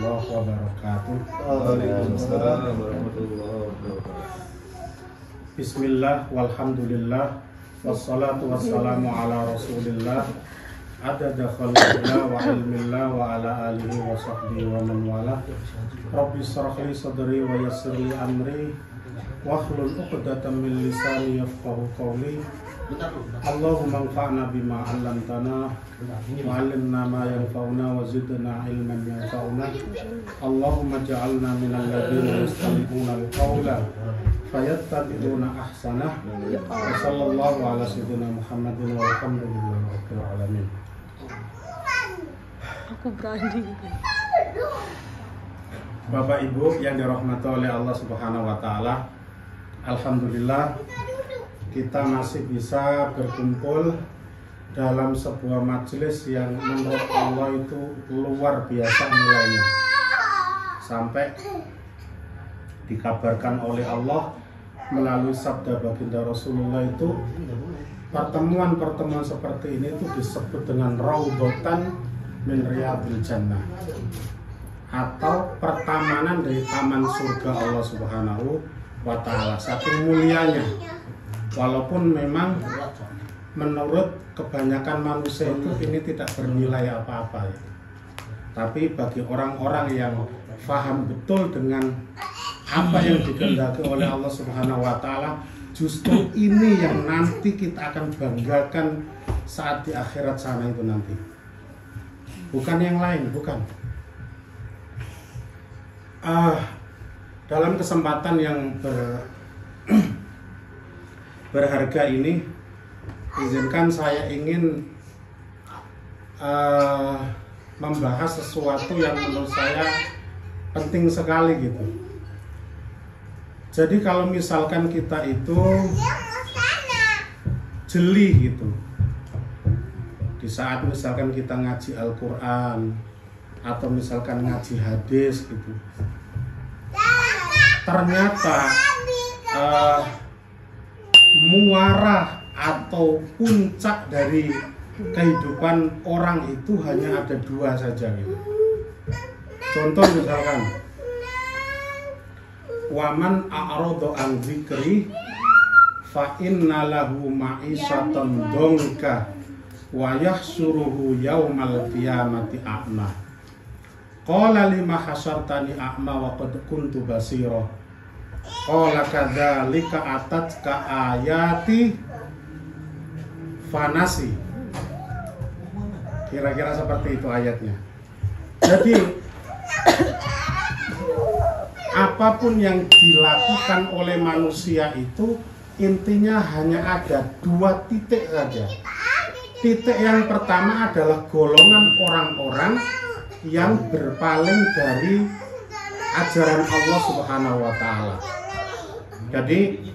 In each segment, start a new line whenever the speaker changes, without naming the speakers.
warahmatullahi wabarakatuh.
Waalaikumsalam warahmatullahi wabarakatuh.
Bismillah, walhamdulillah, wassalatu wassalamu ala rasulillah, adada khalqillah wa ilmillah wa ala alihi wa sahbihi wa man wala. Rabbi shrah li sadri wa yassir li amri wahlul 'uqdatam min lisani yafqahu qawli. Allahumma anfa'na bima 'allamtana wa 'allimna ma yanfa'una wa zidna ilman yanfa'una. Allahumma ij'alna minal ladzina yastami'una al-qawla fayattabi'una ahsanah. Wa sallallahu ala sayyidina Muhammadin walhamdulillahi rabbil alamin.
Aku berani.
Bapak Ibu yang dirahmati oleh Allah Subhanahu wa taala, alhamdulillah kita masih bisa berkumpul dalam sebuah majelis yang menurut Allah itu luar biasa nilainya. Sampai dikabarkan oleh Allah melalui sabda baginda Rasulullah itu, pertemuan-pertemuan seperti ini itu disebut dengan raudhatan min riyadil jannah, atau pertamanan dari taman surga Allah Subhanahu wa taala. Saking mulianya, walaupun memang menurut kebanyakan manusia itu ini tidak bernilai apa-apa ya. Tapi bagi orang-orang yang paham betul dengan apa yang dikehendaki oleh Allah Subhanahu wa taala, justru ini yang nanti kita akan banggakan saat di akhirat sana itu nanti. Bukan yang lain, bukan. Dalam kesempatan yang berharga ini, izinkan saya ingin membahas sesuatu yang menurut saya penting sekali gitu. Jadi kalau misalkan kita itu jeli gitu, di saat misalkan kita ngaji Al-Quran atau misalkan ngaji hadis gitu, ternyata muara atau puncak dari kehidupan orang itu hanya ada dua saja gitu. Contoh misalkan, waman a'rada an dzikri fa inna lahu ma'isyatan dongka wa yahsuruhu yaumal qiyamati a'ma. Qala lima hasyartani a'ma wa qad kuntu basira. Qala kadzalika atatka ayati fanasi. Kira-kira seperti itu ayatnya. Jadi apapun yang dilakukan oleh manusia itu intinya hanya ada dua titik saja. Titik yang pertama adalah golongan orang-orang yang berpaling dari ajaran Allah Subhanahu wa taala. Jadi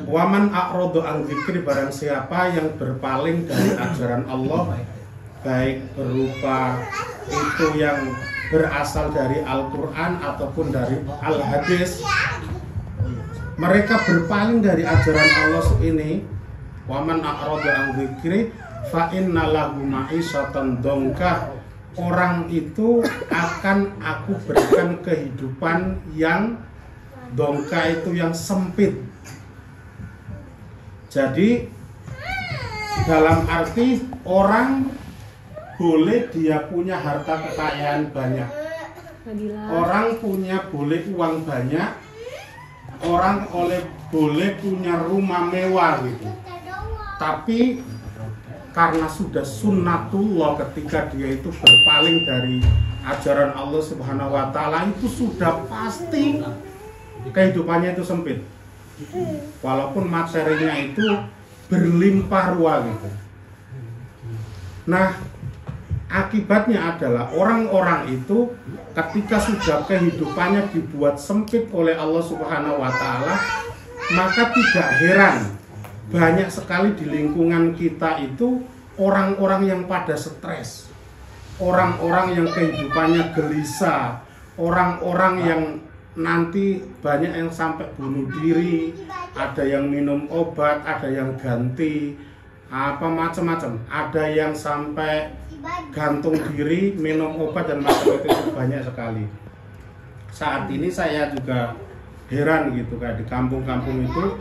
waman a'rada an dzikri, barang siapa yang berpaling dari ajaran Allah, baik berupa itu yang berasal dari Al-Quran ataupun dari Al-Hadis, mereka berpaling dari ajaran Allah ini. Waman a'rada an dzikri fa inna lahu ma'isyatan dongkah, orang itu akan aku berikan kehidupan yang dongka, itu yang sempit. Jadi dalam arti orang boleh dia punya harta kekayaan banyak, orang punya boleh uang banyak, orang boleh punya rumah mewah gitu. Tapi karena sudah sunnatullah, ketika dia itu berpaling dari ajaran Allah Subhanahu wa taala, itu sudah pasti kehidupannya itu sempit. Walaupun materinya itu berlimpah ruah gitu. Nah, akibatnya adalah orang-orang itu ketika sudah kehidupannya dibuat sempit oleh Allah Subhanahu wa taala, maka tidak heran banyak sekali di lingkungan kita itu orang-orang yang pada stres, orang-orang yang kehidupannya gelisah, orang-orang yang nanti banyak yang sampai bunuh diri, ada yang minum obat, ada yang ganti, apa macam-macam. Ada yang sampai gantung diri, minum obat dan macam itu banyak sekali. Saat ini saya juga heran gitu, kayak di kampung-kampung itu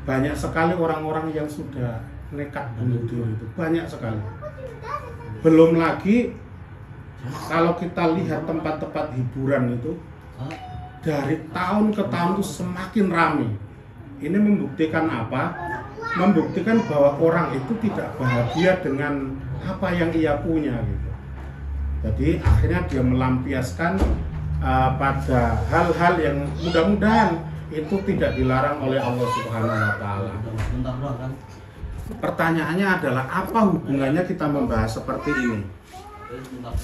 banyak sekali orang-orang yang sudah nekat bunuh diri, itu banyak sekali. Belum lagi kalau kita lihat tempat-tempat hiburan itu dari tahun ke tahun itu semakin ramai. Ini membuktikan apa? Membuktikan bahwa orang itu tidak bahagia dengan apa yang ia punya gitu. Jadi akhirnya dia melampiaskan pada hal-hal yang mudah-mudahan itu tidak dilarang oleh Allah Subhanahu wa taala. Pertanyaannya adalah apa hubungannya kita membahas seperti ini?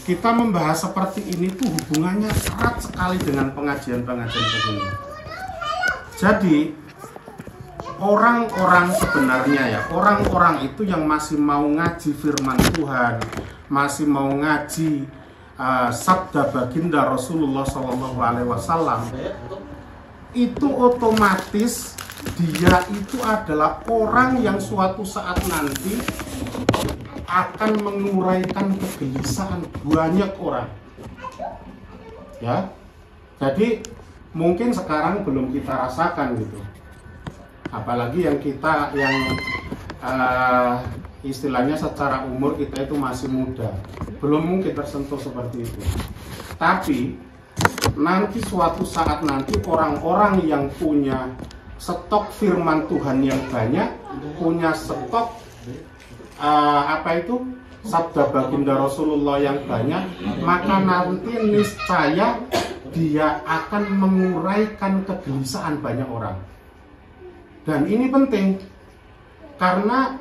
Kita membahas seperti ini tuh hubungannya erat sekali dengan pengajian-pengajian begini. Jadi orang-orang sebenarnya ya, orang-orang itu yang masih mau ngaji firman Tuhan, masih mau ngaji sabda baginda Rasulullah SAW, itu otomatis dia itu adalah orang yang suatu saat nanti akan menguraikan kegelisahan banyak orang. Ya, jadi mungkin sekarang belum kita rasakan gitu. Apalagi yang kita yang istilahnya secara umur kita itu masih muda, belum mungkin tersentuh seperti itu. Tapi nanti suatu saat nanti orang-orang yang punya stok firman Tuhan yang banyak, punya stok sabda baginda Rasulullah yang banyak, maka nanti niscaya dia akan menguraikan kegelisahan banyak orang. Dan ini penting karena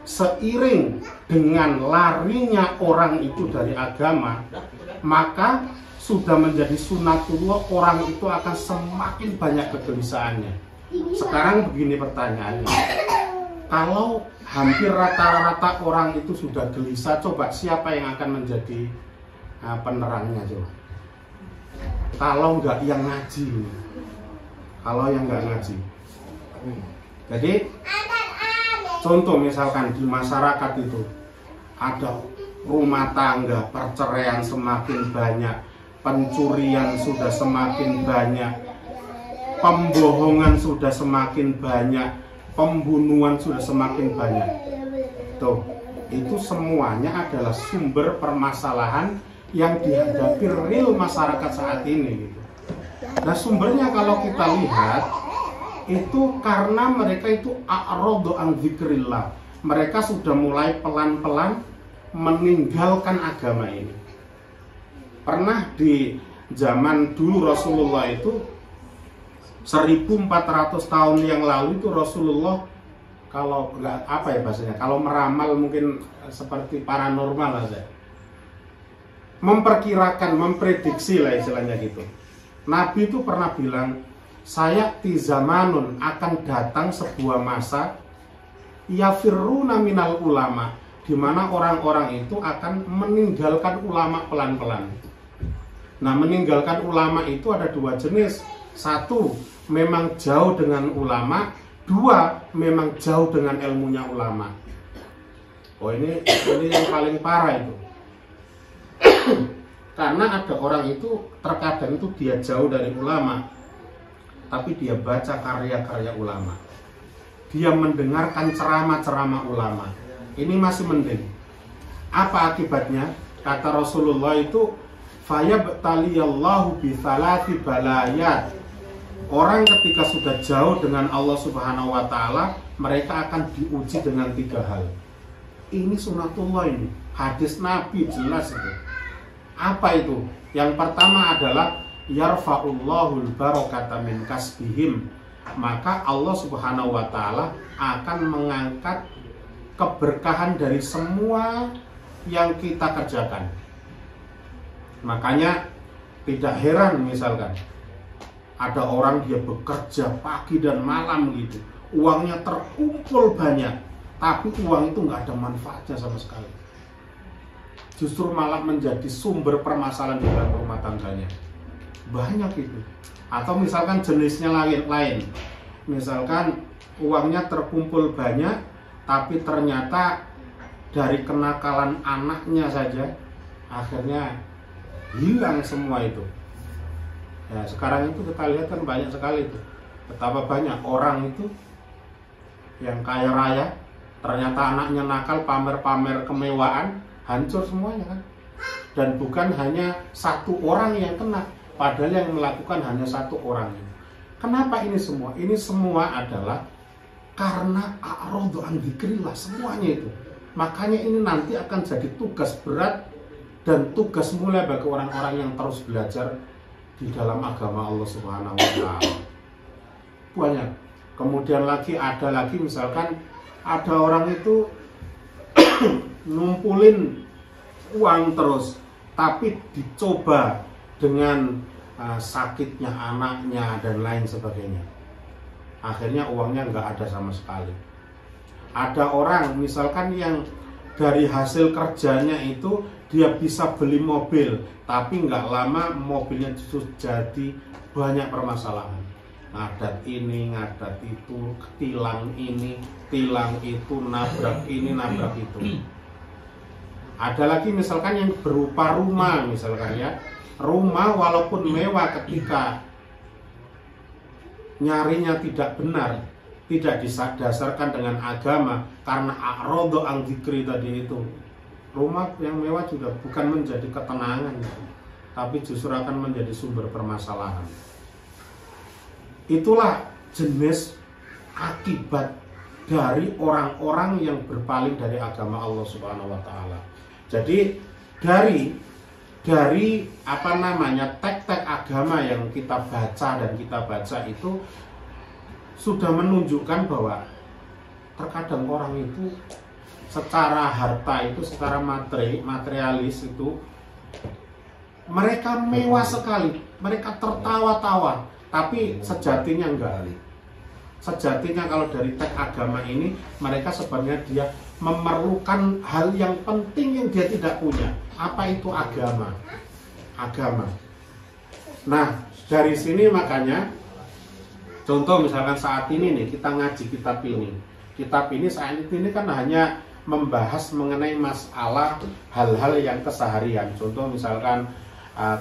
seiring dengan larinya orang itu dari agama, maka sudah menjadi sunatullah, orang itu akan semakin banyak kegelisahannya. Sekarang begini pertanyaannya, kalau hampir rata-rata orang itu sudah gelisah, coba siapa yang akan menjadi penerangnya coba? Kalau nggak yang ngaji, kalau yang nggak ngaji. Jadi contoh misalkan di masyarakat itu ada rumah tangga, perceraian semakin banyak, pencurian sudah semakin banyak, pembohongan sudah semakin banyak, pembunuhan sudah semakin banyak. Tuh, itu semuanya adalah sumber permasalahan yang dihadapi real masyarakat saat ini gitu. Nah, sumbernya kalau kita lihat itu karena mereka itu a'radu an dzikrillah. Mereka sudah mulai pelan-pelan meninggalkan agama ini. Pernah di zaman dulu Rasulullah itu 1400 tahun yang lalu itu Rasulullah, kalau nggak apa ya bahasanya, kalau meramal mungkin seperti paranormal aja, memperkirakan, memprediksi lah istilahnya gitu. Nabi itu pernah bilang, sayati zamanun, akan datang sebuah masa yafirruna minal ulama, di mana orang-orang itu akan meninggalkan ulama pelan-pelan. Nah, meninggalkan ulama itu ada dua jenis. Satu, memang jauh dengan ulama. Dua, memang jauh dengan ilmunya ulama. Oh, ini yang paling parah itu. Karena ada orang itu terkadang itu dia jauh dari ulama, tapi dia baca karya-karya ulama, dia mendengarkan ceramah-ceramah ulama. Ini masih mending. Apa akibatnya? Kata Rasulullah itu, fayabtaliyallahu bithalati balayat. Orang ketika sudah jauh dengan Allah Subhanahu wa taala, mereka akan diuji dengan 3 hal. Ini sunatullah, ini hadis Nabi jelas itu. Apa itu? Yang pertama adalah yarfa'ullahul barakata min kasbihim. Maka Allah Subhanahu wa taala akan mengangkat keberkahan dari semua yang kita kerjakan. Makanya tidak heran misalkan ada orang dia bekerja pagi dan malam gitu, uangnya terkumpul banyak, tapi uang itu nggak ada manfaatnya sama sekali. Justru malah menjadi sumber permasalahan di dalam rumah tangganya. Banyak itu. Atau misalkan jenisnya lain. Misalkan uangnya terkumpul banyak, tapi ternyata dari kenakalan anaknya saja akhirnya hilang semua itu. Ya, sekarang itu kita lihat kan banyak sekali itu, betapa banyak orang itu yang kaya raya, ternyata anaknya nakal, pamer-pamer kemewahan, hancur semuanya kan. Dan bukan hanya satu orang yang kena, padahal yang melakukan hanya satu orang. Kenapa ini semua? Ini semua adalah karena a'radu an dzikrillah, semuanya itu. Makanya ini nanti akan jadi tugas berat dan tugas mulia bagi orang-orang yang terus belajar di dalam agama Allah Subhanahu wa taala. Banyak. Kemudian ada lagi misalkan ada orang itu ngumpulin uang terus, tapi dicoba dengan sakitnya anaknya dan lain sebagainya. Akhirnya uangnya nggak ada sama sekali. Ada orang misalkan yang dari hasil kerjanya itu dia bisa beli mobil, tapi nggak lama mobilnya justru jadi banyak permasalahan. Ngadat ini, ngadat itu, tilang ini, tilang itu, nabrak ini, nabrak itu. Ada lagi misalkan yang berupa rumah misalkan ya. Rumah walaupun mewah ketika nyarinya tidak benar, tidak didasarkan dengan agama, karena a'radu an dzikri tadi itu, rumah yang mewah juga bukan menjadi ketenangan, tapi justru akan menjadi sumber permasalahan. Itulah jenis akibat dari orang-orang yang berpaling dari agama Allah Subhanahu wa taala. Jadi dari teks-teks agama yang kita baca dan kita baca itu sudah menunjukkan bahwa terkadang orang itu secara harta itu, secara materialis itu mereka mewah sekali, mereka tertawa-tawa, tapi sejatinya enggak. Sejatinya kalau dari teks agama ini, mereka sebenarnya dia memerlukan hal yang penting yang dia tidak punya. Apa itu agama? Agama. Nah, dari sini makanya contoh misalkan saat ini nih kita ngaji kitab ini. Kitab ini saat ini kan hanya membahas mengenai masalah hal-hal yang keseharian. Contoh misalkan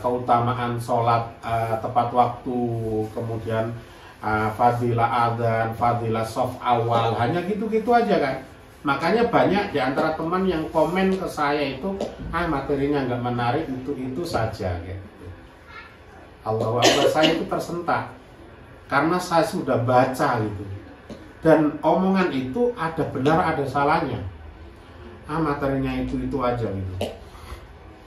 keutamaan sholat tepat waktu, kemudian fadilah adzan, fadilah shaf awal, hanya gitu-gitu aja kan. Makanya banyak di antara teman yang komen ke saya itu, materinya nggak menarik, itu saja gitu. Allahu Akbar, saya itu tersentak karena saya sudah baca gitu. Dan omongan itu ada benar ada salahnya. Materinya itu aja gitu.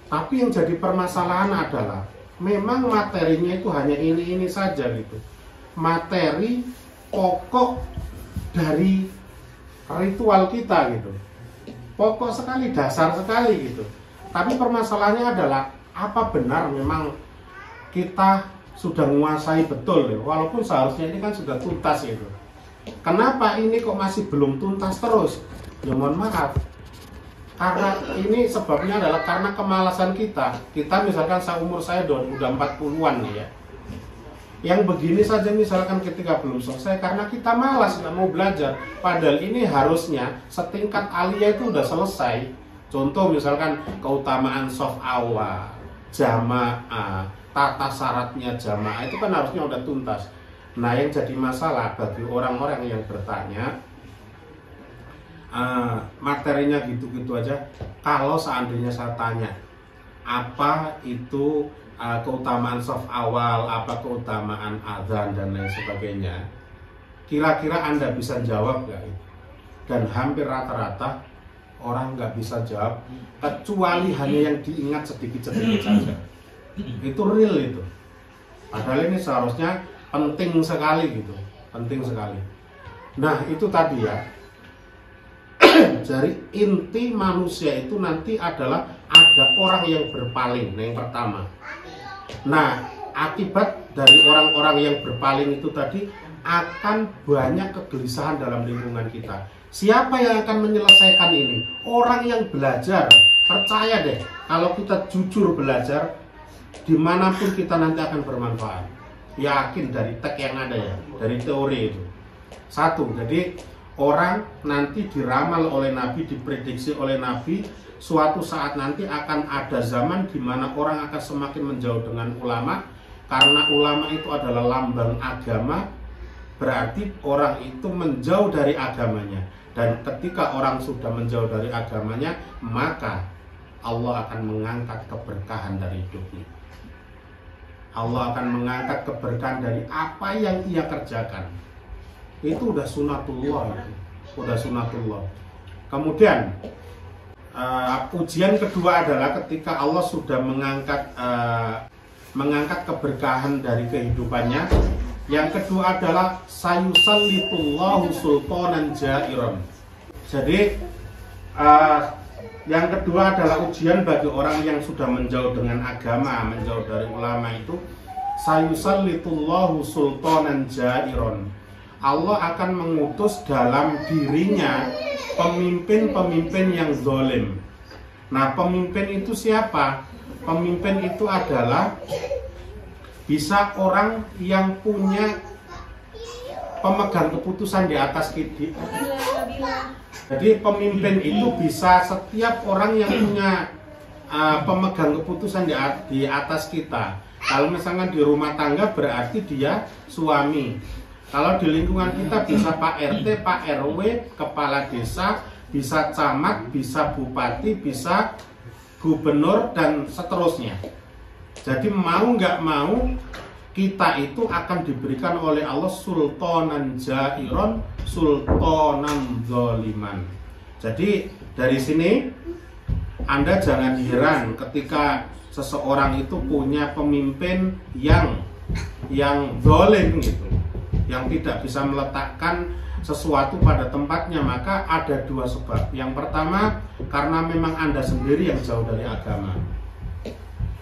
Tapi yang jadi permasalahan adalah memang materinya itu hanya ini saja gitu. Materi pokok dari ritual kita gitu, pokok sekali, dasar sekali gitu. Tapi permasalahannya adalah apa benar memang kita sudah menguasai betul ya? Walaupun seharusnya ini kan sudah tuntas gitu. Kenapa ini kok masih belum tuntas terus? Ya mohon maaf, karena ini sebabnya adalah karena kemalasan kita. Kita misalkan seumur saya udah 40-an nih ya, yang begini saja misalkan ketika belum selesai karena kita malas, nggak mau belajar. Padahal ini harusnya setingkat aliyah itu udah selesai. Contoh misalkan keutamaan shaf awal, jamaah, tata syaratnya jamaah, itu kan harusnya udah tuntas. Nah yang jadi masalah bagi orang-orang yang bertanya, materinya gitu-gitu aja. Kalau seandainya saya tanya apa itu keutamaan shaf awal, apa keutamaan adzan dan lain sebagainya, kira-kira Anda bisa jawab nggak? Dan hampir rata-rata orang nggak bisa jawab, kecuali hanya yang diingat sedikit-sedikit saja. Itu real itu. Padahal ini seharusnya penting sekali gitu, penting sekali. Nah itu tadi ya. Jadi inti manusia itu nanti adalah ada orang yang berpaling. Nah yang pertama. Nah akibat dari orang-orang yang berpaling itu tadi akan banyak kegelisahan dalam lingkungan kita. Siapa yang akan menyelesaikan ini? Orang yang belajar. Percaya deh, kalau kita jujur belajar, dimanapun kita nanti akan bermanfaat. Yakin dari teks yang ada ya, dari teori itu. Satu, jadi orang nanti diramal oleh Nabi, diprediksi oleh Nabi, suatu saat nanti akan ada zaman di mana orang akan semakin menjauh dengan ulama, karena ulama itu adalah lambang agama, berarti orang itu menjauh dari agamanya. Dan ketika orang sudah menjauh dari agamanya, maka Allah akan mengangkat keberkahan dari hidupnya. Allah akan mengangkat keberkahan dari apa yang ia kerjakan. Itu udah sunatullah, udah sunatullah. Kemudian ujian kedua adalah ketika Allah sudah mengangkat keberkahan dari kehidupannya. Yang kedua adalah sayusallitullahu sultanan jairon. Jadi yang kedua adalah ujian bagi orang yang sudah menjauh dengan agama, menjauh dari ulama itu. Sayusallitullahu sultanan jairon. Allah akan mengutus dalam dirinya pemimpin-pemimpin yang zalim. Nah, pemimpin itu siapa? Pemimpin itu adalah bisa orang yang punya pemegang keputusan di atas kita. Jadi pemimpin itu bisa setiap orang yang punya pemegang keputusan di atas kita. Kalau misalnya di rumah tangga berarti dia suami. Kalau di lingkungan kita bisa Pak RT, Pak RW, kepala desa, bisa camat, bisa bupati, bisa gubernur, dan seterusnya. Jadi mau nggak mau kita itu akan diberikan oleh Allah sultanan jairon, sultanan zaliman. Jadi dari sini Anda jangan heran ketika seseorang itu punya pemimpin yang zalim gitu, yang tidak bisa meletakkan sesuatu pada tempatnya. Maka ada dua sebab. Yang pertama, karena memang Anda sendiri yang jauh dari agama.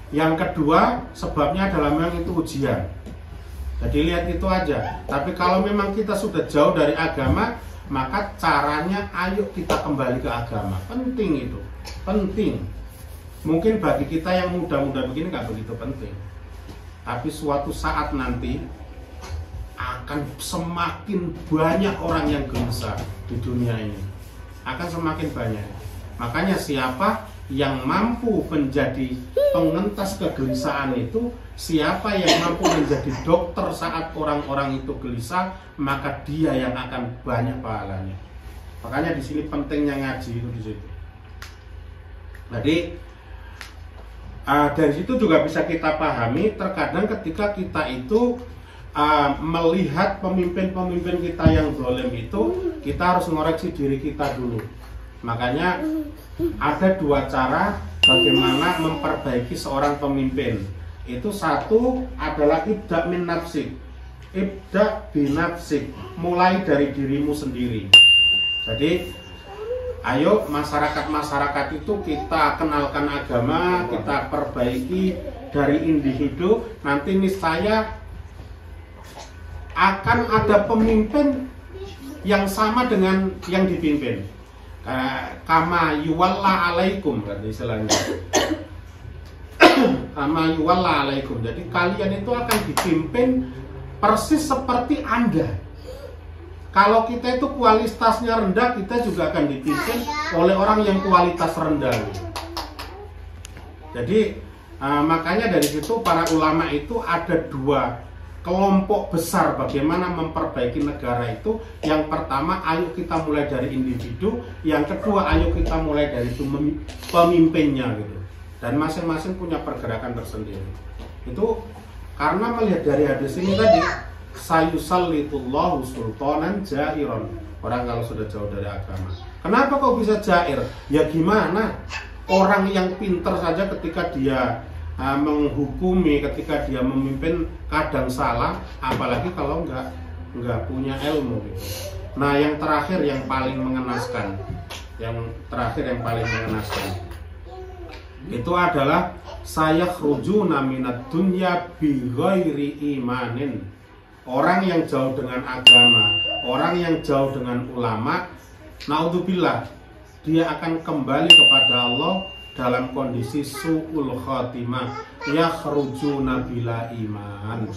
Yang kedua, sebabnya adalah memang itu ujian. Jadi lihat itu aja. Tapi kalau memang kita sudah jauh dari agama, maka caranya ayo kita kembali ke agama. Penting itu, penting. Mungkin bagi kita yang muda-muda begini nggak begitu penting. Tapi suatu saat nanti akan semakin banyak orang yang gelisah di dunia ini. Akan semakin banyak. Makanya siapa yang mampu menjadi pengentas kegelisahan itu, siapa yang mampu menjadi dokter saat orang-orang itu gelisah, maka dia yang akan banyak pahalanya. Makanya di sini pentingnya ngaji itu di situ. Jadi dari situ juga bisa kita pahami, terkadang ketika kita itu melihat pemimpin-pemimpin kita yang zalim itu, kita harus ngoreksi diri kita dulu. Makanya ada dua cara bagaimana memperbaiki seorang pemimpin. Itu satu adalah ibda min nafsik, ibda binafsik, mulai dari dirimu sendiri. Jadi ayo masyarakat itu kita kenalkan agama, kita perbaiki dari individu. Nanti niscaya akan ada pemimpin yang sama dengan yang dipimpin. Kama yuwalla alaikum, kan istilahnya. Kama yuwalla alaikum. Jadi kalian itu akan dipimpin persis seperti Anda. Kalau kita itu kualitasnya rendah, kita juga akan dipimpin oleh orang yang kualitas rendah. Jadi makanya dari situ para ulama itu ada dua kelompok besar bagaimana memperbaiki negara itu. Yang pertama, ayo kita mulai dari individu. Yang kedua, ayo kita mulai dari pemimpinnya gitu. Dan masing-masing punya pergerakan tersendiri. Itu karena melihat dari hadis ini tadi, sayusallitullahu sultanan jairon. Orang kalau sudah jauh dari agama. Kenapa kok bisa jair? Ya gimana? Orang yang pinter saja ketika dia menghukumi, ketika dia memimpin kadang salah, apalagi kalau nggak punya ilmu gitu. Nah, yang terakhir yang paling mengenaskan, itu adalah sayakhrujuna minad dunya bi ghairi imanin. Orang yang jauh dengan agama, orang yang jauh dengan ulama, naudzubillah, dia akan kembali kepada Allah dalam kondisi su'ul khatimah, yakhrujuna bila iman.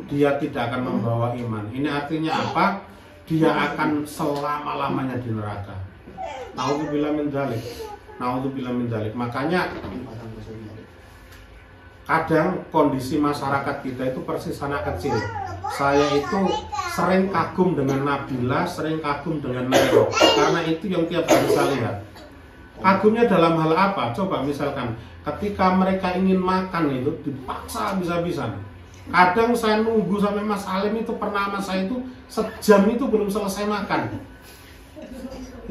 Dia tidak akan membawa iman. Ini artinya apa? dia akan selama-lamanya di neraka. Naudzubillah min dzalik. Naudzubillah min dzalik. Makanya kadang kondisi masyarakat kita itu persis anak kecil. Saya itu sering kagum dengan Nabila, sering kagum dengan Nero, karena itu yang tiap hari saya lihat. Kagumnya dalam hal apa? Coba misalkan ketika mereka ingin makan itu dipaksa bisa-bisan. Kadang saya nunggu sampai Mas Alim itu pernah sama saya itu sejam itu belum selesai makan.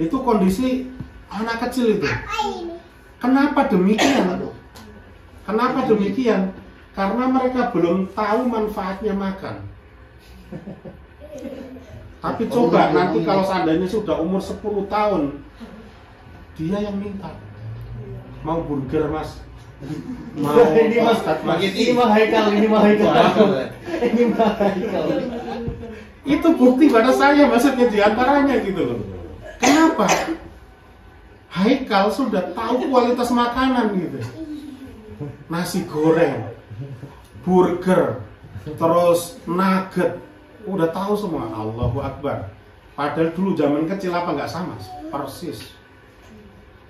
Itu kondisi anak kecil itu. Kenapa demikian? Kenapa demikian? Karena mereka belum tahu manfaatnya makan. Tapi coba nanti kalau seandainya sudah umur 10 tahun, dia yang minta. Mau burger Mas? Mau
ini Mas, ini mah Haikal.
Itu bukti pada saya maksudnya diantaranya gitu loh. Kenapa? Haikal sudah tahu kualitas makanan gitu. Nasi goreng, burger, terus nugget, udah tahu semua. Allahu Akbar. Padahal dulu zaman kecil apa nggak sama, persis.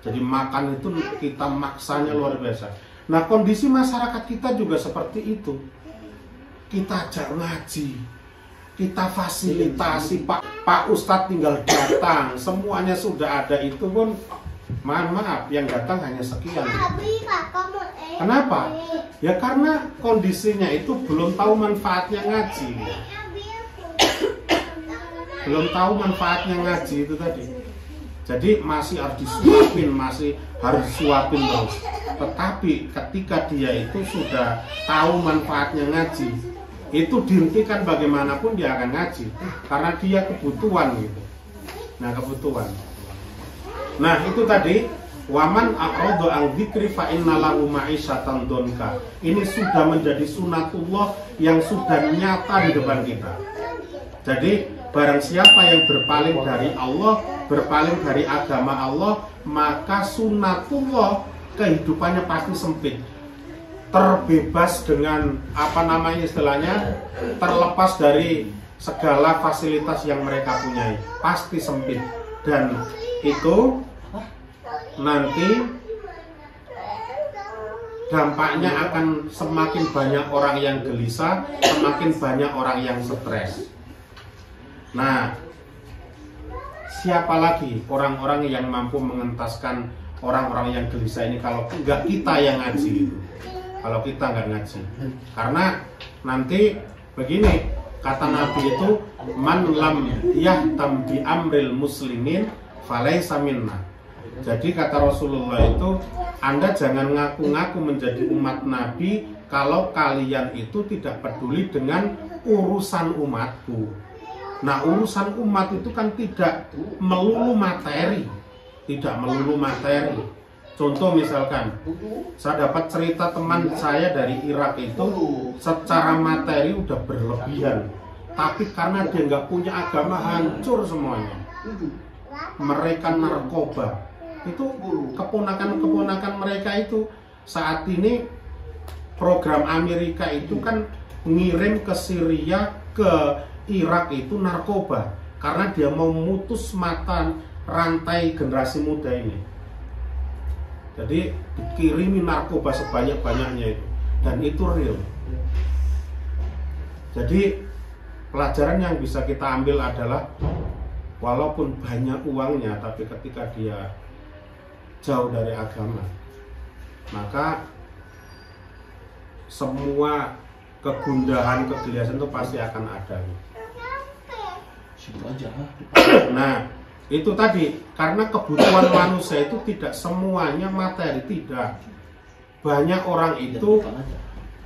Jadi makan itu kita maksanya luar biasa. Nah kondisi masyarakat kita juga seperti itu. Kita ajak ngaji, kita fasilitasi, Pak Ustadz tinggal datang, semuanya sudah ada, itu pun maaf yang datang hanya sekian. Kenapa? Ya karena kondisinya itu belum tahu manfaatnya ngaji. Belum tahu manfaatnya ngaji itu tadi. Jadi masih harus disuapin, masih harus disuapin terus. Tetapi ketika dia itu sudah tahu manfaatnya ngaji, itu dihentikan bagaimanapun dia akan ngaji, karena dia kebutuhan gitu. Nah kebutuhan. Nah itu tadi waman a'radu an dzikri fa innalahu ma'isyatan donka. Ini sudah menjadi sunatullah yang sudah nyata di depan kita. Jadi barang siapa yang berpaling dari Allah, berpaling dari agama Allah, maka sunatullah kehidupannya pasti sempit. Terbebas dengan apa namanya istilahnya, terlepas dari segala fasilitas yang mereka punyai, pasti sempit. Dan itu nanti dampaknya akan semakin banyak orang yang gelisah, semakin banyak orang yang stres. Nah, siapa lagi orang-orang yang mampu mengentaskan orang-orang yang gelisah ini kalau enggak kita yang ngaji itu? Kalau kita enggak ngaji. Karena nanti begini, kata Nabi itu man lam yahtam bi amril muslimin falaysa minna. Jadi kata Rasulullah itu, Anda jangan ngaku-ngaku menjadi umat Nabi kalau kalian itu tidak peduli dengan urusan umatku. Nah urusan umat itu kan tidak melulu materi. Tidak melulu materi. Contoh misalkan, saya dapat cerita teman saya dari Irak itu, secara materi udah berlebihan, tapi karena dia nggak punya agama hancur semuanya. Mereka narkoba. Itu keponakan-keponakan mereka itu saat ini program Amerika itu kan ngirim ke Syria, ke Irak itu narkoba, karena dia mau memutus mata rantai generasi muda ini. Jadi dikirimi narkoba sebanyak-banyaknya itu, dan itu real. Jadi pelajaran yang bisa kita ambil adalah walaupun banyak uangnya, tapi ketika dia jauh dari agama, maka semua kegundahan, kegelisahan itu pasti akan ada. Nah, itu tadi, karena kebutuhan manusia itu tidak semuanya materi, tidak. Banyak orang itu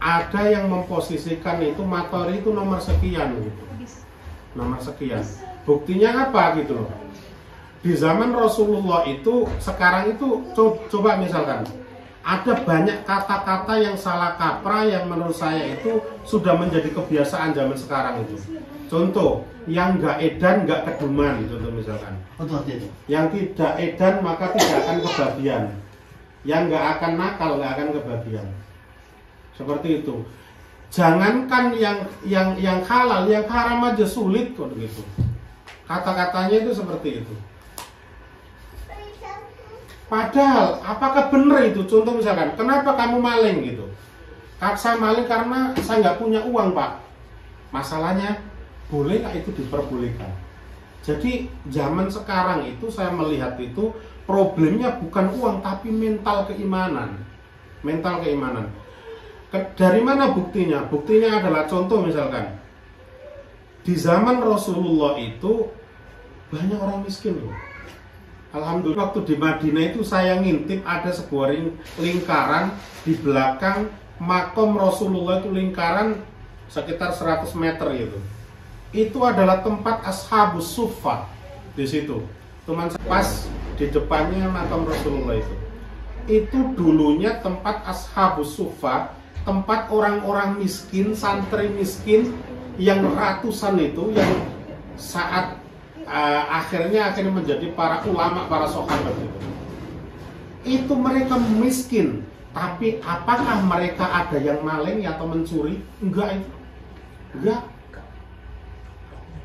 ada yang memposisikan itu materi itu nomor sekian gitu. Nomor sekian. Buktinya apa gitu loh. Di zaman Rasulullah itu, sekarang itu coba misalkan ada banyak kata-kata yang salah kaprah yang menurut saya itu sudah menjadi kebiasaan zaman sekarang itu. Contoh, yang nggak edan nggak keduman, contoh misalkan. Yang tidak edan maka tidak akan kebagian. Yang nggak akan nakal nggak akan kebagian. Seperti itu. Jangankan yang halal, yang haram aja sulit kok begitu. Kata-katanya itu seperti itu. Padahal apakah benar itu? Contoh misalkan, kenapa kamu maling gitu? Saya maling karena saya nggak punya uang, Pak. Masalahnya, boleh nggak itu diperbolehkan? Jadi zaman sekarang itu saya melihat itu problemnya bukan uang tapi mental keimanan. Mental keimanan. Dari mana buktinya? Buktinya adalah contoh misalkan di zaman Rasulullah itu banyak orang miskin loh. Alhamdulillah waktu di Madinah itu saya ngintip ada sebuah lingkaran di belakang makom Rasulullah itu lingkaran sekitar 100 meter gitu. Itu adalah tempat ashabus suffah di situ. Teman pas di depannya makam Rasulullah itu. Itu dulunya tempat ashabus suffah, tempat orang-orang miskin, santri miskin yang ratusan itu yang saat akhirnya menjadi para ulama, para sahabat itu. Itu mereka miskin, tapi apakah mereka ada yang maling atau mencuri? Enggak itu. Enggak.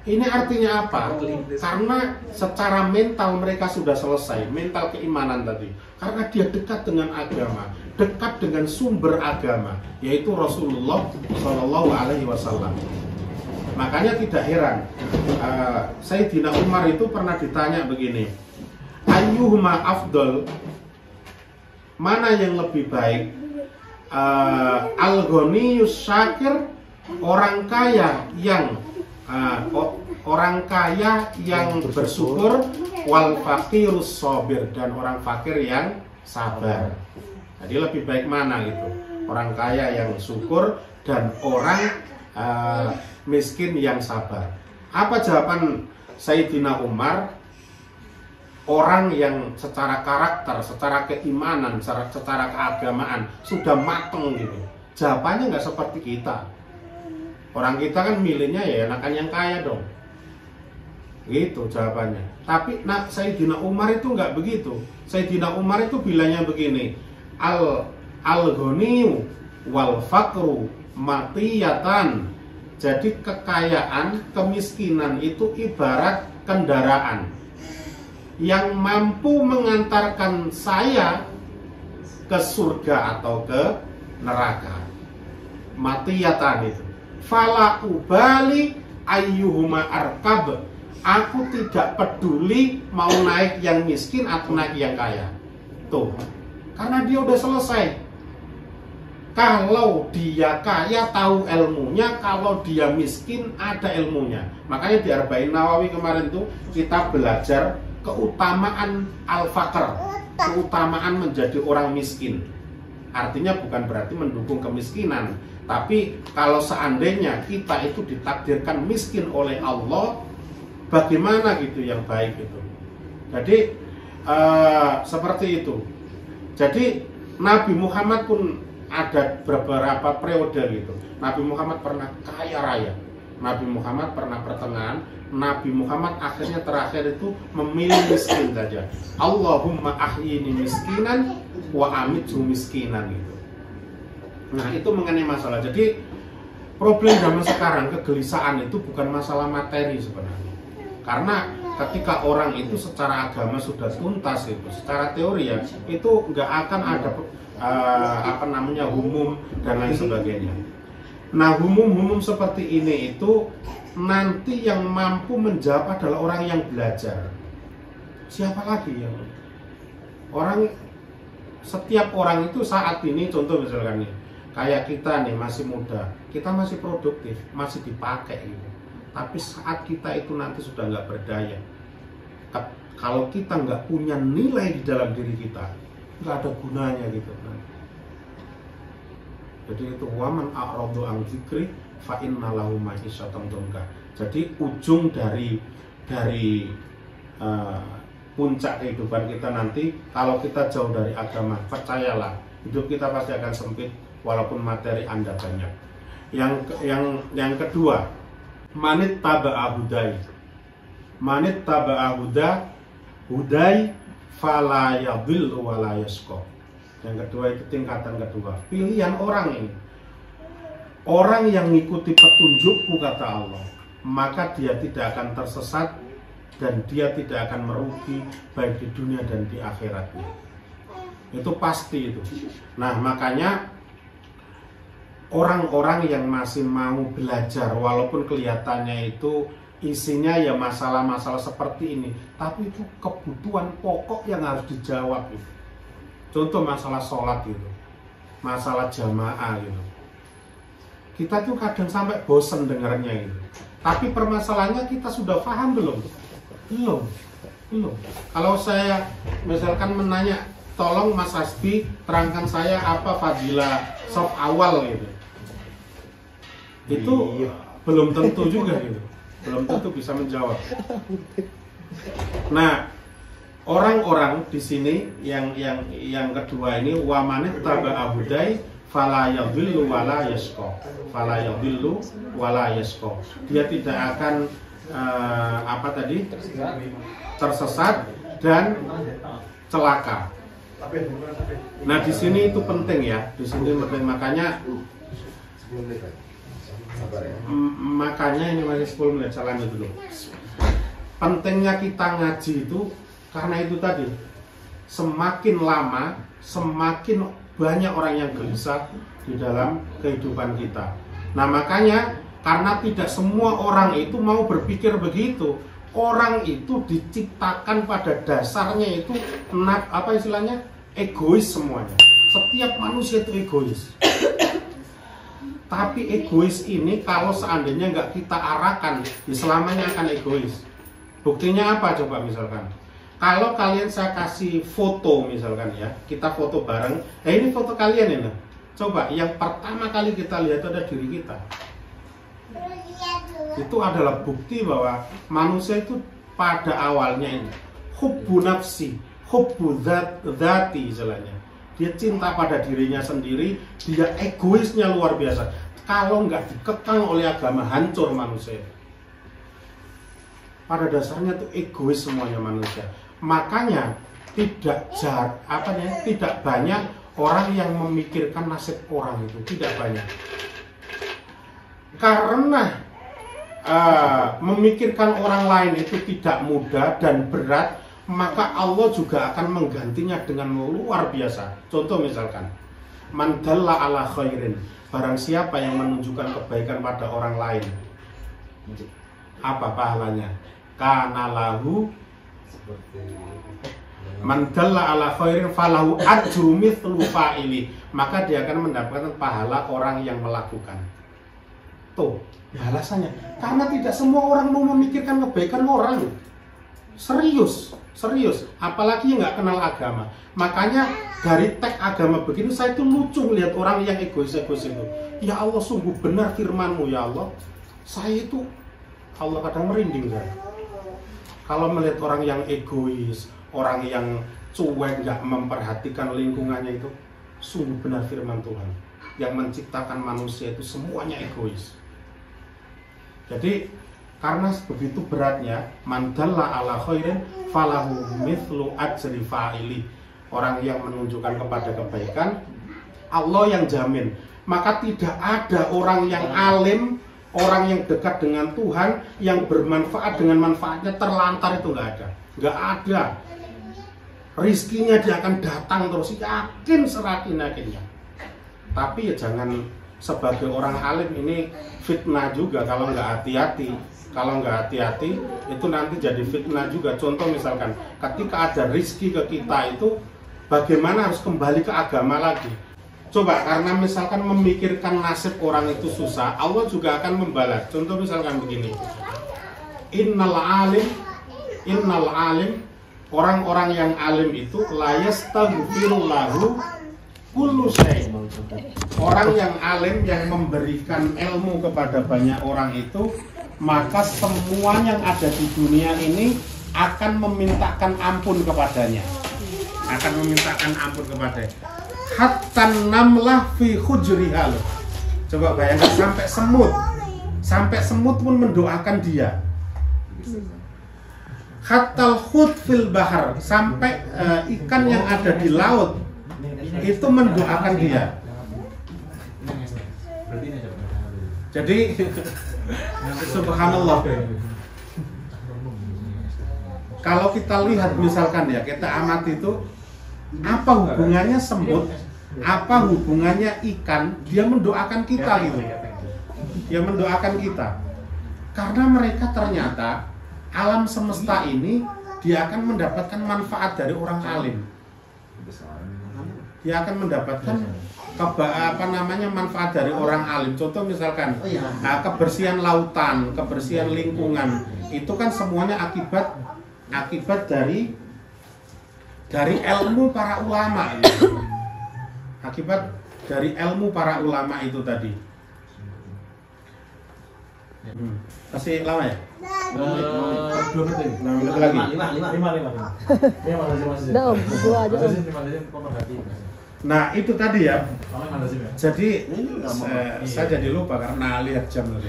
Ini artinya apa? Karena secara mental mereka sudah selesai, mental keimanan tadi. Karena dia dekat dengan agama, dekat dengan sumber agama, yaitu Rasulullah Shallallahu Alaihi Wasallam. Makanya tidak heran, Sayyidina Umar itu pernah ditanya begini, ayyuhuma afdol, mana yang lebih baik, al-ghaniyus syakir, orang kaya yang bersyukur, wal fakirus sabir, dan orang fakir yang sabar. Jadi lebih baik mana gitu? Orang kaya yang syukur dan orang miskin yang sabar. Apa jawaban Sayyidina Umar? Orang yang secara karakter, secara keimanan, secara keagamaan sudah mateng gitu. Jawabannya nggak seperti kita. Orang kita kan milihnya ya enakan yang kaya dong. Gitu jawabannya. Tapi Sayyidina Umar itu nggak begitu. Sayyidina Umar itu bilangnya begini, al-ghaniyu wal fakru matiyatan. Jadi kekayaan, kemiskinan itu ibarat kendaraan yang mampu mengantarkan saya ke surga atau ke neraka. Matiyatan itu. Fala ubali ayyuhuma arkab. Aku tidak peduli mau naik yang miskin atau naik yang kaya. Tuh. Karena dia udah selesai. Kalau dia kaya tahu ilmunya, kalau dia miskin ada ilmunya. Makanya di Arba'in Nawawi kemarin tuh kita belajar keutamaan al-faqr, keutamaan menjadi orang miskin. Artinya bukan berarti mendukung kemiskinan, tapi kalau seandainya kita itu ditakdirkan miskin oleh Allah, bagaimana gitu yang baik itu. Jadi seperti itu. Jadi Nabi Muhammad pun ada beberapa periode gitu. Nabi Muhammad pernah kaya raya, Nabi Muhammad pernah pertengahan, Nabi Muhammad akhirnya terakhir itu memilih miskin saja. Allahumma ahyini miskinan wa amithu miskinan gitu. Nah itu mengenai masalah. Jadi problem zaman sekarang, kegelisahan itu bukan masalah materi sebenarnya. Karena ketika orang itu secara agama sudah tuntas itu, secara teori ya, itu nggak akan ada humum dan lain sebagainya. Nah humum-humum seperti ini itu nanti yang mampu menjawab adalah orang yang belajar. Siapa lagi yang setiap orang itu saat ini, contoh misalkan nih, kayak kita nih masih muda, kita masih produktif, masih dipakai gitu. Tapi saat kita itu nanti sudah nggak berdaya, kalau kita nggak punya nilai di dalam diri kita, nggak ada gunanya gitu. Jadi itu waman a'radu an dzikri fa inna lahu ma'isyatan dhanka. Jadi ujung dari puncak kehidupan kita nanti, kalau kita jauh dari agama, percayalah hidup kita pasti akan sempit walaupun materi Anda banyak. Yang kedua, manit taba'a hudai. Manit taba'a hudai fala yadhillu wa la yashqa. Yang kedua itu tingkatan kedua, pilihan orang ini. Orang yang mengikuti petunjukku kata Allah, maka dia tidak akan tersesat dan dia tidak akan merugi baik di dunia dan di akhiratnya. Itu pasti itu. Nah, makanya orang-orang yang masih mau belajar walaupun kelihatannya itu isinya ya masalah-masalah seperti ini, tapi itu kebutuhan pokok yang harus dijawab itu. Contoh masalah sholat gitu, masalah jamaah gitu. Kita tuh kadang sampai bosen dengarnya gitu. Tapi permasalahannya kita sudah paham belum? Belum. Kalau saya misalkan menanya, tolong Mas Hasbi terangkan saya apa fadilah shaf awal gitu. Itu belum tentu juga gitu. Belum tentu bisa menjawab. Nah, orang-orang di sini yang kedua ini wamanit taba'a hudai fala yadhillu wala yashqa. Fala yadhillu wala yashqa. Dia tidak akan tersesat dan celaka. Nah, di sini itu penting ya. Di sini penting, makanya ini masih 10 menit jalannya dulu. Pentingnya kita ngaji itu karena itu tadi, semakin lama semakin banyak orang yang gelisah di dalam kehidupan kita. Nah, makanya karena tidak semua orang itu mau berpikir begitu. Orang itu diciptakan pada dasarnya itu egois semuanya. Setiap manusia itu egois. Tapi egois ini kalau seandainya nggak kita arahkan, ya selamanya akan egois. Buktinya apa coba misalkan? Kalau kalian saya kasih foto misalkan ya, kita foto bareng. Ini foto kalian ini. Coba yang pertama kali kita lihat ada diri kita. Itu adalah bukti bahwa manusia itu pada awalnya ini hubbu nafsi, hubbu dzati istilahnya. Dia cinta pada dirinya sendiri, dia egoisnya luar biasa. Kalau nggak dikekang oleh agama, hancur manusia. Pada dasarnya itu egois semuanya manusia. Makanya tidak banyak orang yang memikirkan nasib orang itu, tidak banyak. Karena memikirkan orang lain itu tidak mudah dan berat, maka Allah juga akan menggantinya dengan luar biasa. Contoh misalkan, man dalla ala khairin, barang siapa yang menunjukkan kebaikan pada orang lain, apa pahalanya? Kana lahu, man dalla ala khairin falahu ajru mithlu fa'ili, maka dia akan mendapatkan pahala orang yang melakukan. Tuh, ya alasannya karena tidak semua orang mau memikirkan kebaikan orang. Serius, apalagi yang nggak kenal agama. Makanya dari tag agama begini saya itu lucu melihat orang yang egois itu. Ya Allah, sungguh benar firman-Mu ya Allah. Saya itu Allah kadang merinding saya. Kalau melihat orang yang egois, orang yang cuek, nggak memperhatikan lingkungannya itu, sungguh benar firman Tuhan. Yang menciptakan manusia itu semuanya egois. Jadi karena begitu beratnya, man dalla ala khairin falahu mithlu ajri fa'ili. Orang yang menunjukkan kepada kebaikan, Allah yang jamin. Maka tidak ada orang yang alim, orang yang dekat dengan Tuhan, yang bermanfaat dengan manfaatnya terlantar, itu nggak ada. Rizkinya dia akan datang terus, yakin serakin-yakinnya. Tapi ya jangan sebagai orang alim ini fitnah juga kalau nggak hati-hati. Kalau nggak hati-hati itu nanti jadi fitnah juga. Contoh misalkan ketika ada rizki ke kita itu, bagaimana harus kembali ke agama lagi. Coba, karena misalkan memikirkan nasib orang itu susah, Allah juga akan membalas. Contoh misalkan begini, innal alim, orang-orang yang alim itu la yastaghfiru lahu kullu syai'. Orang yang alim yang memberikan ilmu kepada banyak orang itu, maka semua yang ada di dunia ini akan memintakan ampun kepadanya. Hatta namlah fi hujriha. Coba bayangkan sampai semut pun mendoakan dia. Hatta hut fil bahar, sampai ikan yang ada di laut itu mendoakan dia. Jadi subhanallah. kalau kita lihat misalkan ya, kita amati itu apa hubungannya semut, apa hubungannya ikan, dia mendoakan kita gitu. Dia mendoakan kita. Karena mereka ternyata alam semesta ini dia akan mendapatkan manfaat dari orang alim. Dia akan mendapatkan manfaat dari orang alim. Contoh misalkan kebersihan lautan, kebersihan lingkungan, itu kan semuanya akibat dari ilmu para ulama. Akibat dari ilmu para ulama itu tadi. Masih lama ya?
2 menit lagi.
5 menit lagi.
5. Ya masih.
Udah, Om, gua aja, Om.
Terima kasih pemerhati.
Nah itu tadi ya.
Ya?
Jadi saya jadi lupa karena lihat jam tadi.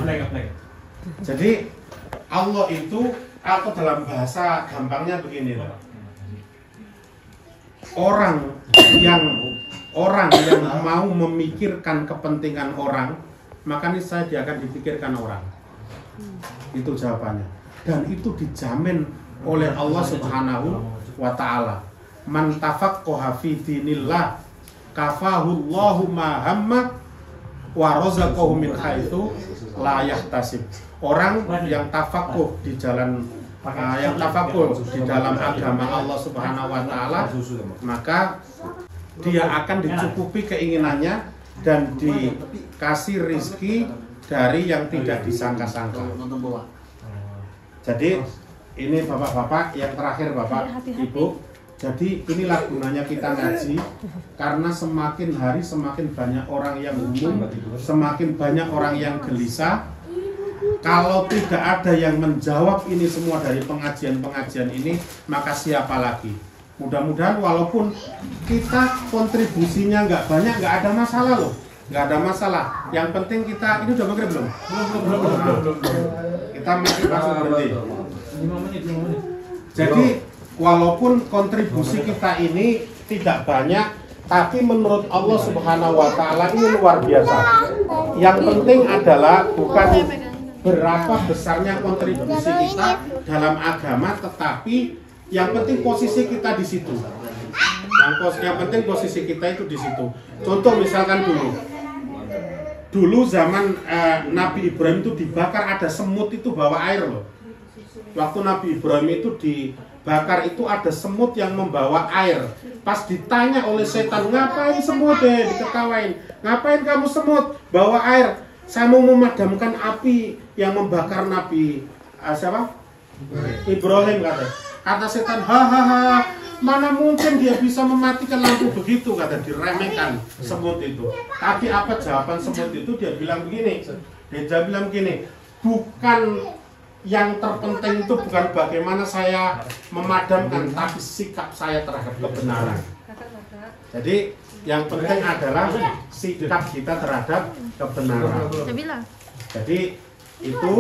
Ngeplay.
Jadi Allah itu atau dalam bahasa gampangnya begini loh. Orang yang mau memikirkan kepentingan orang, maka niscaya dia akan dipikirkan orang. Itu jawabannya. Dan itu dijamin oleh Allah Subhanahu wa ta'ala. Man tafaqqaha fi dinillah kafahullahu ma hamma wa razaqahu min haitsu la yahtasib. Orang yang tafakuh di jalan di dalam agama Allah Subhanahu wa taala, maka dia akan dicukupi keinginannya dan dikasih rizki dari yang tidak disangka-sangka. Jadi ini bapak-bapak yang terakhir, Bapak Ibu. Jadi inilah gunanya kita ngaji, karena semakin hari semakin banyak orang yang umum, semakin banyak orang yang gelisah. Kalau tidak ada yang menjawab ini semua dari pengajian-pengajian ini, maka siapa lagi? Mudah-mudahan walaupun kita kontribusinya nggak banyak, nggak ada masalah loh, nggak ada masalah. Yang penting kita, ini udah maghrib belum? Belum. Kita masih berhenti.
5 menit.
Jadi walaupun kontribusi kita ini tidak banyak, tapi menurut Allah Subhanahu wa ta'ala ini luar biasa. Yang penting adalah bukan berapa besarnya kontribusi kita dalam agama, tetapi yang penting posisi kita di situ. Yang penting posisi kita itu di situ. Contoh misalkan dulu zaman Nabi Ibrahim itu dibakar, ada semut itu bawa air loh. Waktu Nabi Ibrahim itu dibakar itu ada semut yang membawa air. Pas ditanya oleh setan, ngapain semut deh, diketawain. Ngapain kamu semut bawa air? Saya mau memadamkan api yang membakar Nabi siapa? Ibrahim kata setan, hahaha, mana mungkin dia bisa mematikan lampu begitu, kata, diremehkan semut itu. Tapi apa jawaban semut itu? Dia bilang begini, bukan yang terpenting itu bukan bagaimana saya memadamkan, tapi sikap saya terhadap kebenaran. Jadi yang penting adalah sikap kita terhadap kebenaran. Jadi itu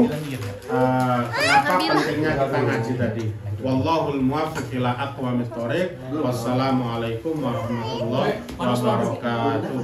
kenapa pentingnya kita ngaji tadi. Wallahul muwaffiq ila aqwamit thoriq. Wassalamualaikum warahmatullahi wabarakatuh.